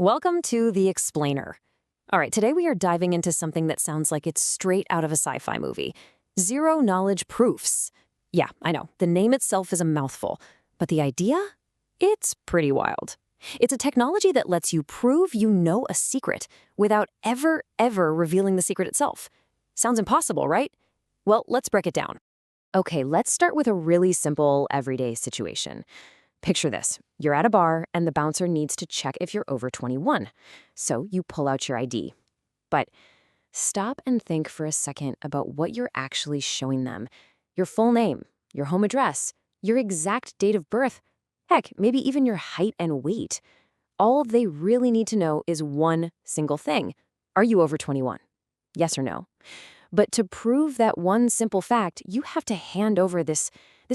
Welcome to The Explainer. All right, today we are diving into something that sounds like it's straight out of a sci-fi movie. Zero-knowledge proofs. Yeah, I know, the name itself is a mouthful, but the idea? It's pretty wild. It's a technology that lets you prove you know a secret without ever revealing the secret itself. Sounds impossible, right? Well, let's break it down. Okay, let's start with a really simple, everyday situation. Picture this. You're at a bar, and the bouncer needs to check if you're over 21. So you pull out your ID. But stop and think for a second about what you're actually showing them. Your full name, your home address, your exact date of birth, heck, maybe even your height and weight. All they really need to know is one single thing. Are you over 21? Yes or no? But to prove that one simple fact, you have to hand over this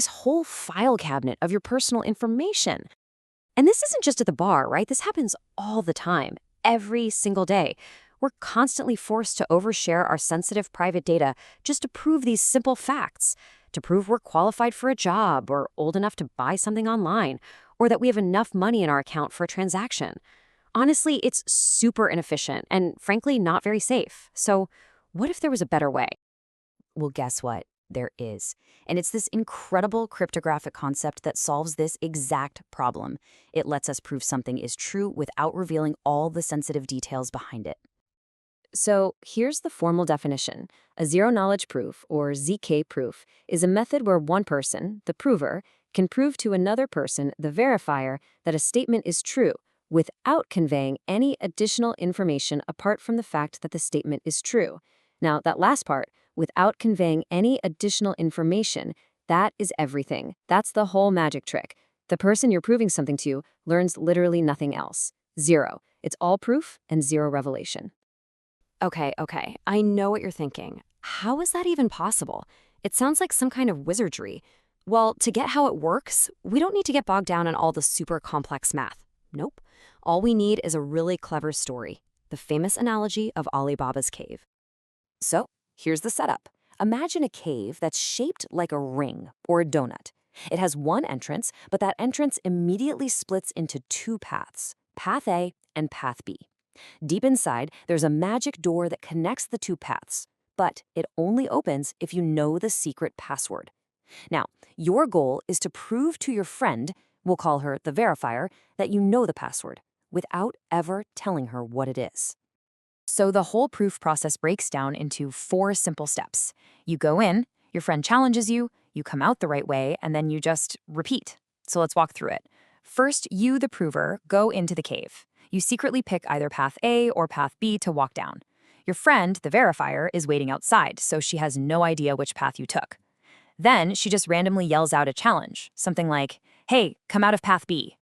whole file cabinet of your personal information. And this isn't just at the bar, right? This happens all the time, every single day. We're constantly forced to overshare our sensitive private data just to prove these simple facts, to prove we're qualified for a job or old enough to buy something online, or that we have enough money in our account for a transaction. Honestly, it's super inefficient and frankly not very safe. So what if there was a better way? Well, guess what? There is. And it's this incredible cryptographic concept that solves this exact problem. It lets us prove something is true without revealing all the sensitive details behind it. So here's the formal definition. A zero-knowledge proof, or ZK proof, is a method where one person, the prover, can prove to another person, the verifier, that a statement is true without conveying any additional information apart from the fact that the statement is true. Now, that last part, without conveying any additional information, that is everything. That's the whole magic trick. The person you're proving something to learns literally nothing else. Zero. It's all proof and zero revelation. Okay, I know what you're thinking. How is that even possible? It sounds like some kind of wizardry. Well, to get how it works, we don't need to get bogged down in all the super complex math. Nope. All we need is a really clever story, the famous analogy of Alibaba's cave. So, here's the setup. Imagine a cave that's shaped like a ring or a donut. It has one entrance, but that entrance immediately splits into two paths, Path A and Path B. Deep inside, there's a magic door that connects the two paths, but it only opens if you know the secret password. Now, your goal is to prove to your friend, we'll call her the verifier, that you know the password, without ever telling her what it is. So the whole proof process breaks down into 4 simple steps. You go in, your friend challenges you, you come out the right way, and then you just repeat. So let's walk through it. First, you, the prover, go into the cave. You secretly pick either path A or path B to walk down. Your friend, the verifier, is waiting outside, so she has no idea which path you took. Then she just randomly yells out a challenge, something like, "Hey, come out of path B."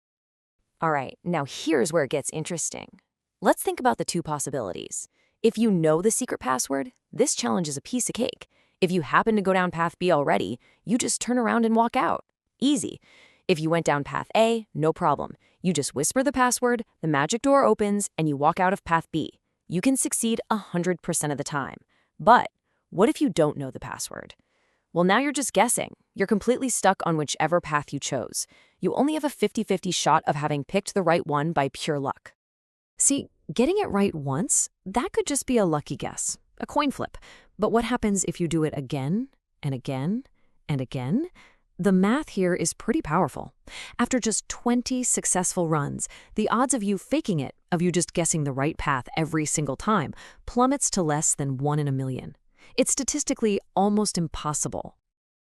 All right, now here's where it gets interesting. Let's think about the 2 possibilities. If you know the secret password, this challenge is a piece of cake. If you happen to go down path B already, you just turn around and walk out. Easy. If you went down path A, no problem. You just whisper the password, the magic door opens, and you walk out of path B. You can succeed 100% of the time. But what if you don't know the password? Well, now you're just guessing. You're completely stuck on whichever path you chose. You only have a 50-50 shot of having picked the right one by pure luck. See, getting it right once, that could just be a lucky guess, a coin flip. But what happens if you do it again and again and again? The math here is pretty powerful. After just 20 successful runs, the odds of you faking it, of you just guessing the right path every single time, plummets to less than 1 in a million. It's statistically almost impossible.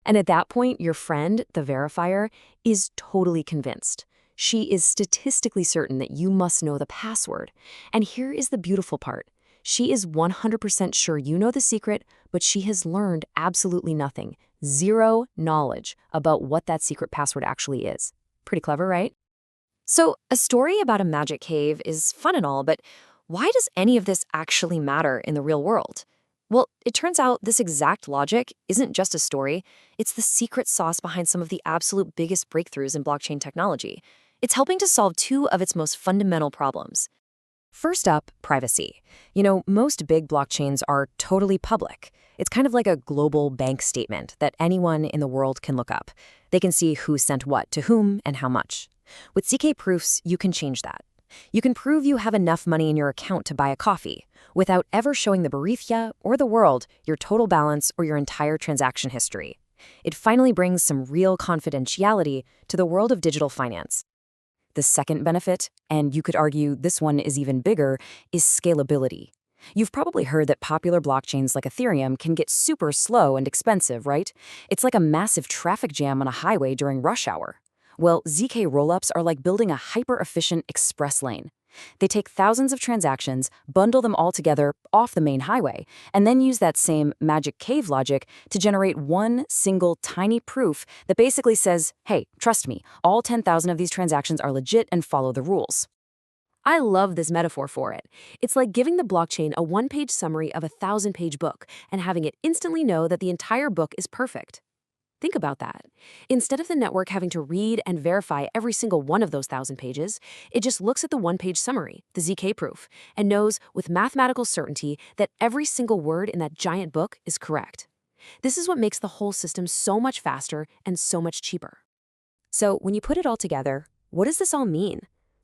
And at that point, your friend, the verifier, is totally convinced. She is statistically certain that you must know the password. And here is the beautiful part. She is 100% sure you know the secret, but she has learned absolutely nothing, zero knowledge about what that secret password actually is. Pretty clever, right? So a story about a magic cave is fun and all, but why does any of this actually matter in the real world? Well, it turns out this exact logic isn't just a story. It's the secret sauce behind some of the absolute biggest breakthroughs in blockchain technology. It's helping to solve 2 of its most fundamental problems. First up, privacy. You know, most big blockchains are totally public. It's kind of like a global bank statement that anyone in the world can look up. They can see who sent what to whom and how much. With ZK proofs, you can change that. You can prove you have enough money in your account to buy a coffee without ever showing the Barithia or the world your total balance or your entire transaction history. It finally brings some real confidentiality to the world of digital finance. The second benefit, and you could argue this one is even bigger, is scalability. You've probably heard that popular blockchains like Ethereum can get super slow and expensive, right? It's like a massive traffic jam on a highway during rush hour. Well, ZK rollups are like building a hyper-efficient express lane. They take thousands of transactions, bundle them all together off the main highway, and then use that same magic cave logic to generate one single tiny proof that basically says, hey, trust me, all 10,000 of these transactions are legit and follow the rules. I love this metaphor for it. It's like giving the blockchain a one-page summary of a 1,000-page book and having it instantly know that the entire book is perfect. Think about that. Instead of the network having to read and verify every single one of those 1,000 pages, it just looks at the one-page summary, the ZK proof, and knows with mathematical certainty that every single word in that giant book is correct. This is what makes the whole system so much faster and so much cheaper. So when you put it all together, what does this all mean?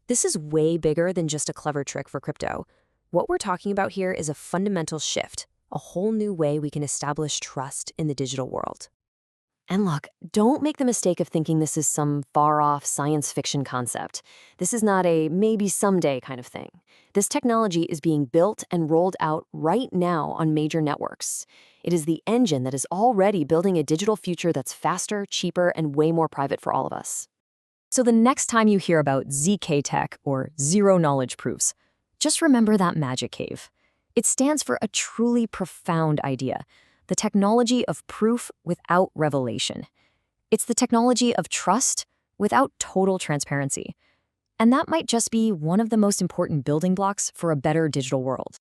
This is way bigger than just a clever trick for crypto. What we're talking about here is a fundamental shift, a whole new way we can establish trust in the digital world. And look, don't make the mistake of thinking this is some far-off science fiction concept. This is not a maybe someday kind of thing. This technology is being built and rolled out right now on major networks. It is the engine that is already building a digital future that's faster, cheaper, and way more private for all of us. So the next time you hear about ZK tech or zero-knowledge proofs, just remember that magic cave. It stands for a truly profound idea. The technology of proof without revelation. It's the technology of trust without total transparency. And that might just be one of the most important building blocks for a better digital world.